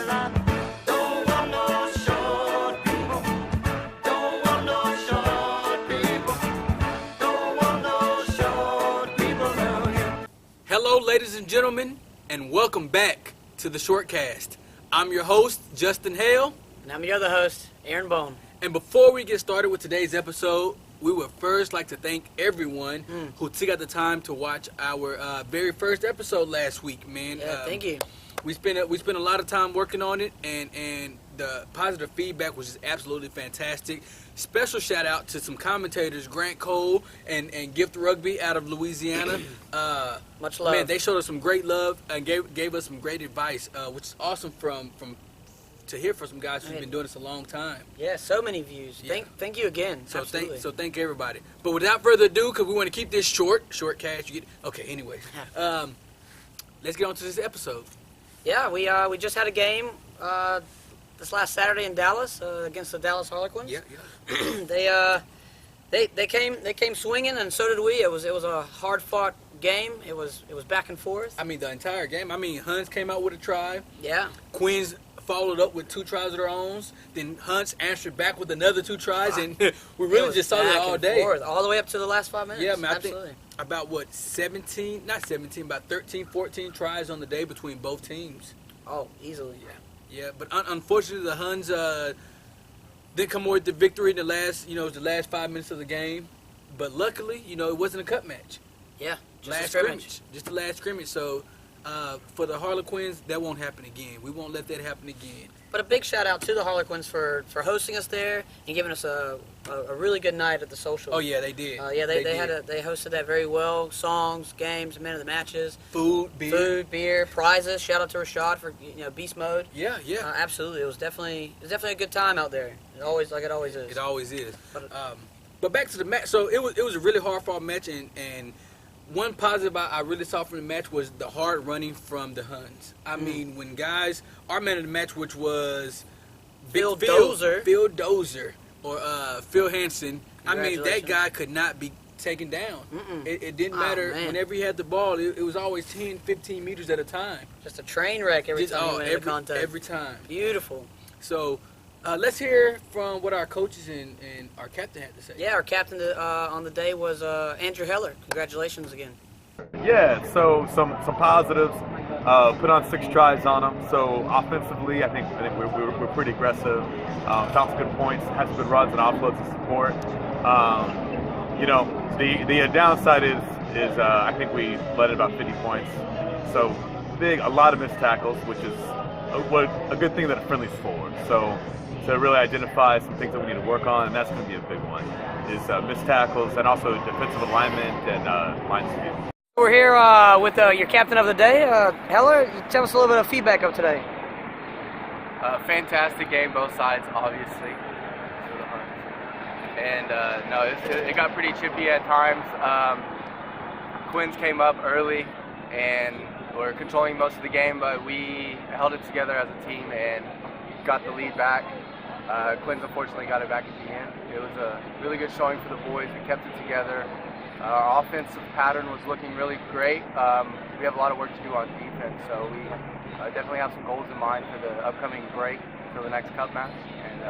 Well, I don't want no short people. Don't want no short people. Don't want no short people around here. Hello, ladies and gentlemen, and welcome back to the Shortcast. I'm your host, Justin Hale. And I'm your other host, Aaron Boan. And before we get started with today's episode, we would first like to thank everyone who took out the time to watch our very first episode last week, man. Yeah, thank you. We spent a lot of time working on it, and the positive feedback was just absolutely fantastic. Special shout out to some commentators, Grant Cole and Gift Rugby out of Louisiana. Much love. Man, they showed us some great love and gave us some great advice, which is awesome to hear from some guys who've been doing this a long time. Yeah, so many views. Yeah. Thank you again. So Absolutely. thank everybody. But without further ado, because we want to keep this short cast. Anyways, let's get on to this episode. Yeah, we just had a game this last Saturday in Dallas against the Dallas Harlequins. Yeah. They came swinging, and so did we. It was a hard fought game. It was back and forth. I mean, the entire game. I mean, Huns came out with a try. Yeah. Queens followed up with 2 tries of their own. Then Huns answered back with another 2 tries, and we really just saw that all day. Forth, all the way up to the last 5 minutes. Yeah, man, Absolutely. I think about 13, 14 tries on the day between both teams. Oh, easily. Yeah, but unfortunately the Huns didn't come away with the victory in the last 5 minutes of the game. But luckily, it wasn't a cut match. Yeah, just Last a scrimmage. Just the last scrimmage. So for the Harlequins, that won't happen again. We won't let that happen again. But a big shout out to the Harlequins for hosting us there and giving us a really good night at the social. Oh yeah, they did. They hosted that very well. Songs, games, men of the matches, Food, beer, prizes. Shout out to Rashad for beast mode. Yeah. Absolutely, it was definitely a good time out there. It always is. It always is. But back to the match. So it was a really hard fought match, and one positive I really saw from the match was the hard running from the Huns. I mean, when guys, our man of the match, which was Phil Dozer, or Phil Hansen. I mean, that guy could not be taken down. It didn't matter. Man. Whenever he had the ball, it was always 10, 15 meters at a time. Just a train wreck every time he went into contact. Every time. Beautiful. So let's hear from what our coaches and our captain had to say. Yeah, our captain on the day was Andrew Heller. Congratulations again. Yeah, so some positives. Put on 6 tries on them. So offensively, I think we're pretty aggressive. Found some good points, had some good runs and offloads to support. The downside is I think we led at about 50 points. So a lot of missed tackles, which is a good thing that a friendly's for. So to really identify some things that we need to work on, and that's going to be a big one, is missed tackles and also defensive alignment and line speed. We're here with your captain of the day, Heller. Tell us a little bit of feedback of today. Fantastic game, both sides, obviously. And it got pretty chippy at times. Quins came up early and were controlling most of the game, but we held it together as a team and got the lead back. Quins unfortunately got it back at the end. It was a really good showing for the boys. We kept it together. Our offensive pattern was looking really great. We have a lot of work to do on defense, so we definitely have some goals in mind for the upcoming break for the next cup match, and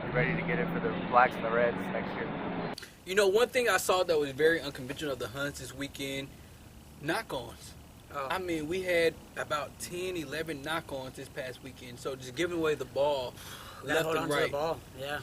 we're ready to get it for the Blacks and the Reds next year. One thing I saw that was very unconventional of the Huns this weekend, knock-ons. I mean, we had about 10, 11 knock-ons this past weekend, so just giving away the ball left and right. To the ball. Yeah,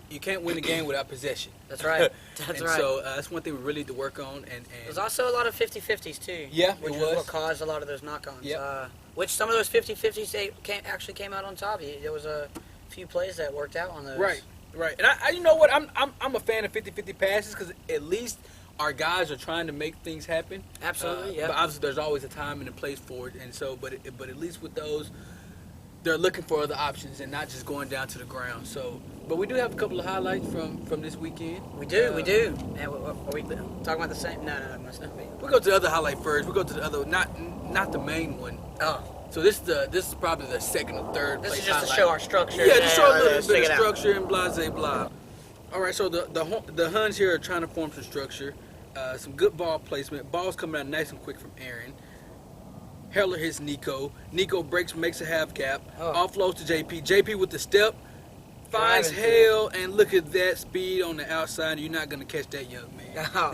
you can't win a game without possession. That's right. So that's one thing we really need to work on. And there's also a lot of 50-50s too. Yeah, which is what caused a lot of those knock-ons. Yep. Which some of those 50-50s actually came out on top. There was a few plays that worked out on those. Right. And I you know what? I'm a fan of 50-50 passes because at least our guys are trying to make things happen. Absolutely. Yeah. But obviously, there's always a time and a place for it, and so but at least with those, they're looking for other options and not just going down to the ground. So, but we do have a couple of highlights from this weekend. We do. And are we talking about the same? No, must not be. We'll go to the other highlight first. We'll go to the other, not the main one. Oh. So this is probably the second or third place This is just highlight. to show our structure. Yeah, just show a little bit of out. structure and blah, blah, blah. All right, so the Huns here are trying to form some structure. Some good ball placement. Ball's coming out nice and quick from Aaron. Hale hits Nico. Nico breaks, makes a half gap. Oh. Offloads to JP. JP with the step. Finds Driving Hale, and look at that speed on the outside. You're not going to catch that young man. Oh,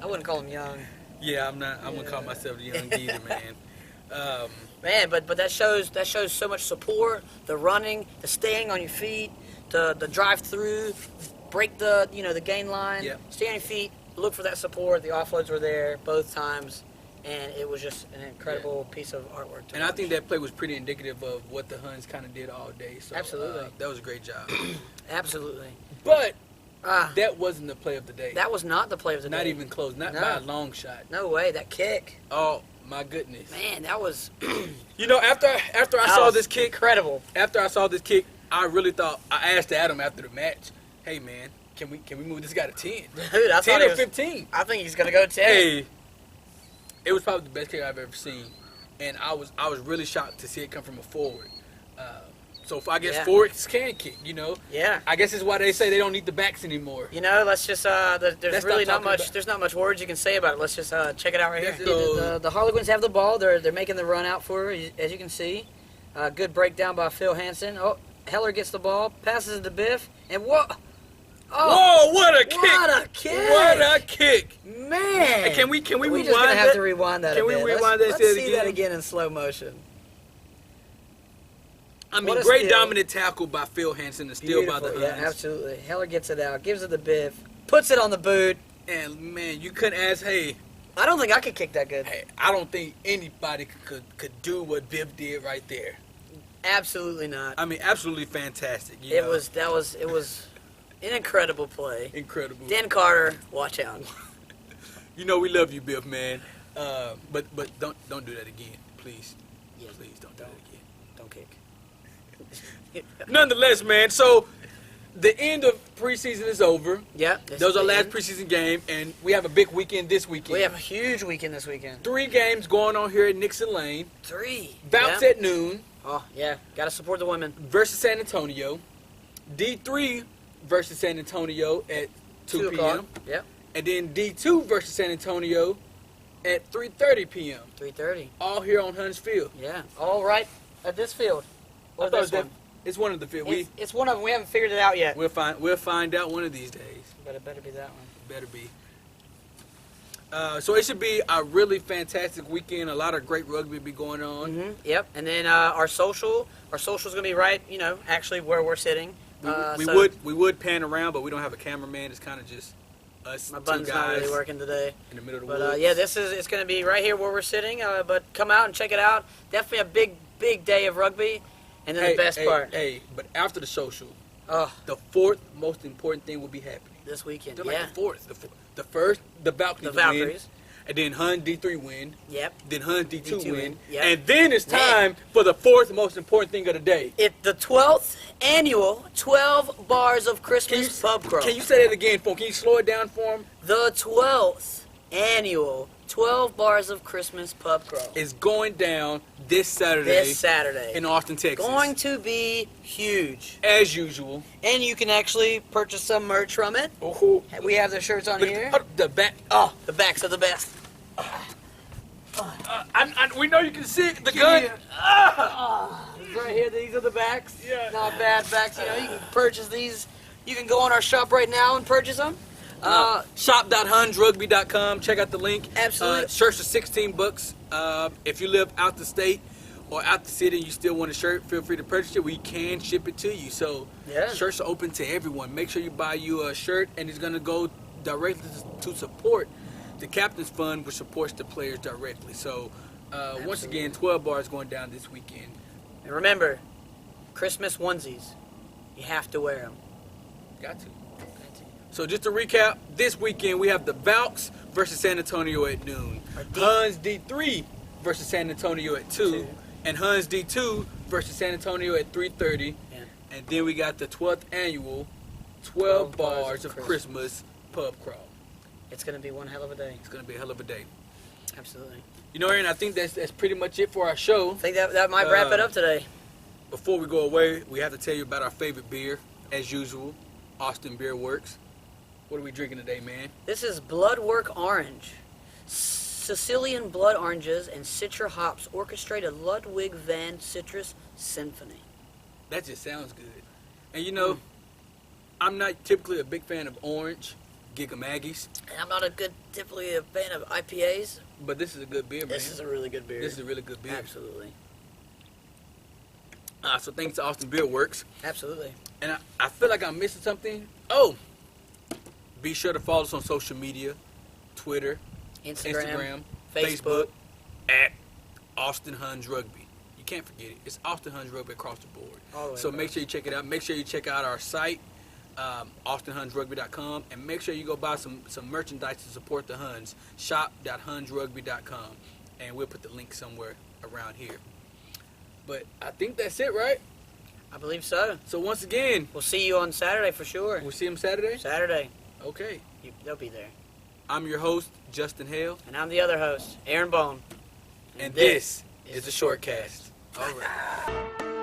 I wouldn't call him young. Yeah, I'm not. I'm going to call myself the young geezer, man. Man, but that shows so much support, the running, the staying on your feet, the drive through, break the the gain line, Yep. stay on your feet, look for that support. The offloads were there both times, and it was just an incredible piece of artwork. And I think that play was pretty indicative of what the Huns kind of did all day. So, Absolutely. that was a great job. Absolutely. But Ah, that wasn't the play of the day. that was not the play of the Not day. even close. Not No. by a long shot. No way. That kick, Oh my goodness. man, that was After I that saw was this kick, incredible. I really thought, I asked Adam after the match, hey man, can we move this guy to 10? Dude, I 10 thought or it was, 15? I think he's gonna go 10. Hey, it was probably the best kick I've ever seen, and I was really shocked to see it come from a forward. So I guess Yeah. forwards can kick, Yeah. I guess it's why they say they don't need the backs anymore. Let's just there's Let's really stop not talking much about- there's not much words you can say about it. Let's just check it out right here. So- The Harlequins have the ball. They're making the run out for her, as you can see. Good breakdown by Phil Hansen. Oh, Heller gets the ball, passes it to Biff, and what? Oh, Whoa, what a kick! what a kick! What a kick! Man! Hey, can we We're rewind just gonna have that? to rewind that. Can a we bit. rewind let's, that Let's shit see that again? again in slow motion. I mean, What a great steal. dominant tackle by Phil Hansen, and steal by the Beautiful. Huns. Yeah, absolutely. Heller gets it out, gives it to Biff, puts it on the boot. And man, you couldn't ask, hey, I don't think I could kick that good. I don't think anybody could do what Biff did right there. Absolutely not. I mean, absolutely fantastic. It was an incredible play. incredible. Dan Carter, watch out. We love you, Biff, man. But don't do that again, please. Yeah, Please don't do that again. Don't kick. Nonetheless, man. So the end of preseason is over. Yeah. That was our last preseason game, and we have a big weekend this weekend. We have a huge weekend this weekend. 3 games going on here at Nixon Lane. 3. Bouts yeah. at noon Oh, yeah. Got to support the women. versus San Antonio. D3 versus San Antonio at 2 o'clock. p.m. Yep. And then D2 versus San Antonio at 3:30 p.m. 3:30. All here on Huns Field. Yeah. All right at this field. I Or thought this that- one. It's one of the field. It's one of them. We haven't figured it out yet. We'll find out one of these days. But it better be that one. Better be. So it should be a really fantastic weekend. A lot of great rugby be going on. Mm-hmm. Yep. And then our social's gonna be right. Actually where we're sitting. We would pan around, but we don't have a cameraman. It's kind of just us My two button's not guys really working today. in the middle of the But woods. yeah, it's going to be right here where we're sitting. But come out and check it out. Definitely a big day of rugby. And then the best part, But after the social, oh, the 4th most important thing will be happening. this weekend. They're Yeah, like the 4th. The first, the Valkyries. the Valkyries. And then Hun D3 win. Yep. Then Hun D2 D2 win. win, yep. And then it's Man. time for the 4th most important thing of the day. It's the 12th annual 12 Bars of Christmas pub crawl. Can you say that again for him? Can you slow it down for him? The 12th annual 12 Bars of Christmas pub crawl. It's going down this Saturday This Saturday. in Austin, Texas. Going to be huge. as usual. And you can actually purchase some merch from it. Ooh. We have the shirts on Look, here. the back. Oh, the backs are the best. We know you can see it. The gun. Right here, these are the backs. Yeah. Not bad backs. You can purchase these. You can go on our shop right now and purchase them. Shop.hunsrugby.com. Check out the link. Absolutely. Shirts are $16. If you live out the state or out the city and you still want a shirt, feel free to purchase it. We can ship it to you. So Yeah. shirts are open to everyone. Make sure you buy you a shirt, and it's going to go directly to support the Captain's Fund, which supports the players directly. So once again, 12 bars going down this weekend. And remember, Christmas onesies. You have to wear them. Got to. So just to recap, this weekend we have the Valks versus San Antonio at noon. Huns D3 versus San Antonio at 2. And Huns D2 versus San Antonio at 3:30. Yeah. And then we got the 12th annual 12 bars of Christmas pub crawl. It's going to be one hell of a day. It's going to be a hell of a day. Absolutely. Aaron, I think that's pretty much it for our show. I think that might wrap it up today. Before we go away, we have to tell you about our favorite beer, as usual, Austin Beer Works. What are we drinking today, man? This is Bloodwork Orange. Sicilian blood oranges and citra hops orchestrate a Ludwig van Citrus symphony. That just sounds good. And you know, I'm not typically a big fan of orange, Giga Maggies, And I'm not typically a fan of IPAs. but this is a good beer, man. This is a really good beer. This is a really good beer. Absolutely. So thanks to Austin Beer Works. Absolutely. And I feel like I'm missing something. Oh, be sure to follow us on social media, Twitter, Instagram, Facebook, at Austin Huns Rugby. You can't forget it. It's Austin Huns Rugby across the board. All the way So across. make sure you check it out. Make sure you check out our site, AustinHunsRugby.com, and make sure you go buy some merchandise to support the Huns. Shop.hunsrugby.com, and we'll put the link somewhere around here. But I think that's it, right? I believe so. So once again, We'll see you on Saturday for sure. we'll see them Saturday. Saturday. Okay. They'll be there. I'm your host, Justin Hale, And I'm the other host, Aaron Boan. and this is the Shortcast. All right.